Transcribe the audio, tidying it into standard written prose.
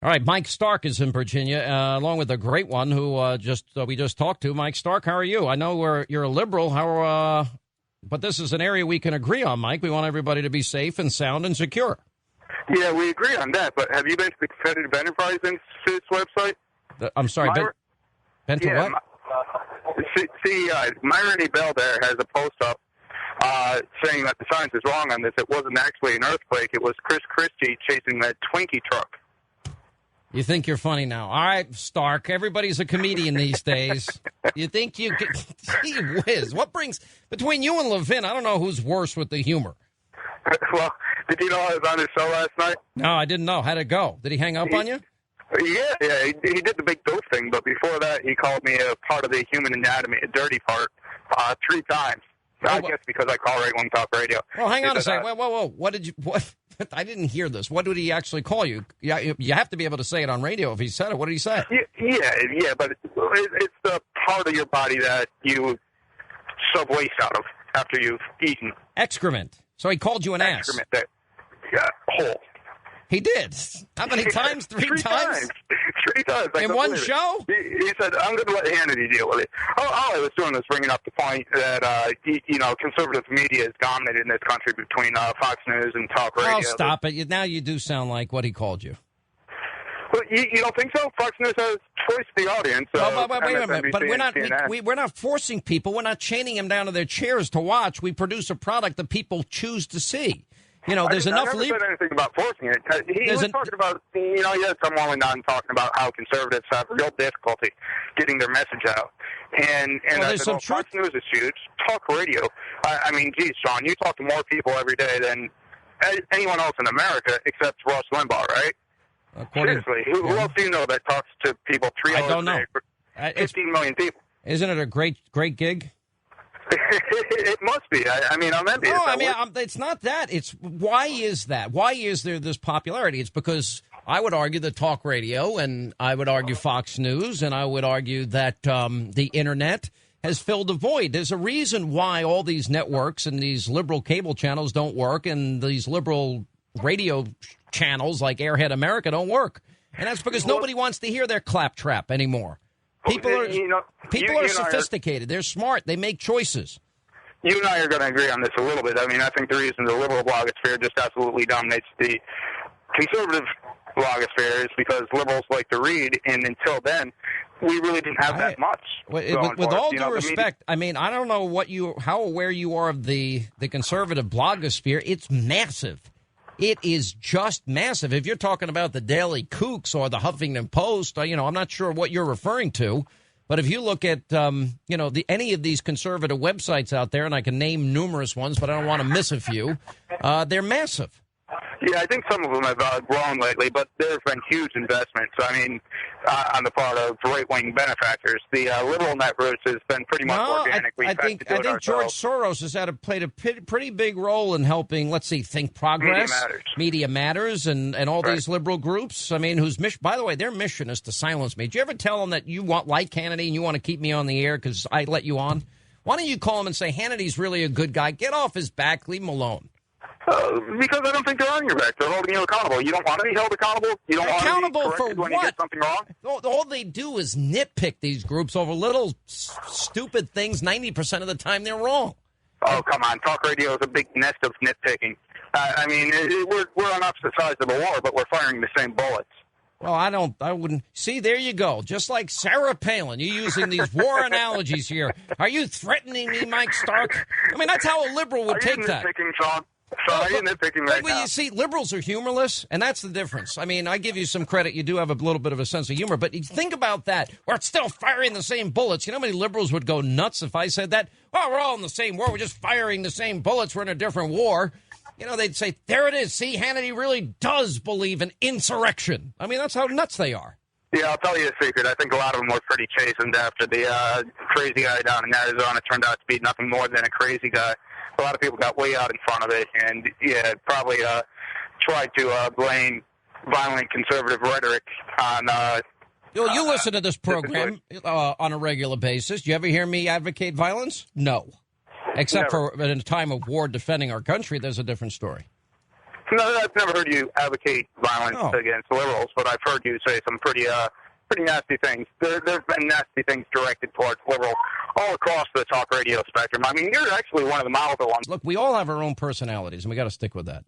All right, Mike Stark is in Virginia, along with a great one who we just talked to. Mike Stark, how are you? I know you're a liberal. But this is an area we can agree on, Mike. We want everybody to be safe and sound and secure. Yeah, we agree on that. But have you been to the Competitive Enterprise Institute's website? I'm sorry, been to what? Myron Bell there has a post up saying that the science is wrong on this. It wasn't actually an earthquake. It was Chris Christie chasing that Twinkie truck. You think you're funny now. All right, Stark, everybody's a comedian these days. You think you could... Gee whiz, what brings... Between you and Levin, I don't know who's worse with the humor. Well, did you know I was on his show last night? No, I didn't know. How'd it go? Did he hang up on you? Yeah, he did the big doof thing, but before that, he called me a part of the human anatomy, a dirty part, 3 times. I guess because I call right-wing talk radio. Well, hang on a second. Whoa. What did you... What? I didn't hear this. What did he actually call you? You have to be able to say it on radio if he said it. What did he say? Yeah, but it's the part of your body that you sub waste out of after you've eaten. Excrement. So he called you an ass. Excrement. Hole. He did. How many times? 3 times? 3 times. In one show? He said, I'm going to let Hannity deal with it. All I was doing was bringing up the point that, conservative media is dominated in this country between Fox News and talk radio. Oh, stop it. Now you do sound like what he called you. Well, you don't think so? Fox News has choice of the audience. Wait a minute. But we're not forcing people. We're not chaining them down to their chairs to watch. We produce a product that people choose to see. There's enough... I never said anything about forcing it. He was talking about, he had some woman on talking about how conservatives have real difficulty getting their message out. And I said, Fox News is huge. Talk radio. I mean, geez, Sean, you talk to more people every day than anyone else in America except Rush Limbaugh, right? Seriously. Who else do you know that talks to people 3 hours a day for 15 million people? Isn't it a great gig? It must be. I'm envious. No, it's not that. It's why is that? Why is there this popularity? It's because I would argue that talk radio, and I would argue Fox News, and I would argue that the Internet has filled a void. There's a reason why all these networks and these liberal cable channels don't work, and these liberal radio channels like Airhead America don't work. And that's because nobody wants to hear their claptrap anymore. People are sophisticated. They're smart. They make choices. You and I are going to agree on this a little bit. I think the reason the liberal blogosphere just absolutely dominates the conservative blogosphere is because liberals like to read, and until then, we really didn't have that much. With all due respect, I don't know how aware you are of the conservative blogosphere. It's massive. It is just massive. If you're talking about the Daily Kooks or the Huffington Post, I'm not sure what you're referring to. But if you look at, any of these conservative websites out there, and I can name numerous ones, but I don't want to miss a few, they're massive. Yeah, I think some of them have grown lately, but there have been huge investments. On the part of right-wing benefactors, the liberal netroots has been pretty much organic. I think George Soros has played a pretty big role in helping. Let's see, Think Progress, Media Matters, and all these liberal groups. Whose mission? By the way, their mission is to silence me. Do you ever tell them that you like Hannity and you want to keep me on the air because I let you on? Why don't you call him and say Hannity's really a good guy? Get off his back. Leave him alone. Because I don't think they're on your back. They're holding you accountable. You don't want to be held accountable? You don't accountable want to be corrected when you get something wrong? All they do is nitpick these groups over little stupid things. 90% of the time, they're wrong. Oh, come on. Talk radio is a big nest of nitpicking. We're on opposite sides of the war, but we're firing the same bullets. Well, I wouldn't. See, there you go. Just like Sarah Palin. You're using these war analogies here. Are you threatening me, Mike Stark? That's how a liberal would take that. Sean? You see, liberals are humorless, and that's the difference. I give you some credit. You do have a little bit of a sense of humor, but you think about that. We're still firing the same bullets. You know how many liberals would go nuts if I said that? Well, we're all in the same war. We're just firing the same bullets. We're in a different war. They'd say, there it is. See, Hannity really does believe in insurrection. That's how nuts they are. Yeah, I'll tell you a secret. I think a lot of them were pretty chastened after the crazy guy down in Arizona turned out to be nothing more than a crazy guy. A lot of people got way out in front of it and, probably tried to blame violent conservative rhetoric on... you listen to this program on a regular basis. Do you ever hear me advocate violence? No. Except for in a time of war defending our country, there's a different story. No, I've never heard you advocate violence against liberals, but I've heard you say some pretty nasty things. There have been nasty things directed towards liberals all across the talk radio spectrum. I mean, you're actually one of the milder ones. Look, we all have our own personalities, and we got to stick with that.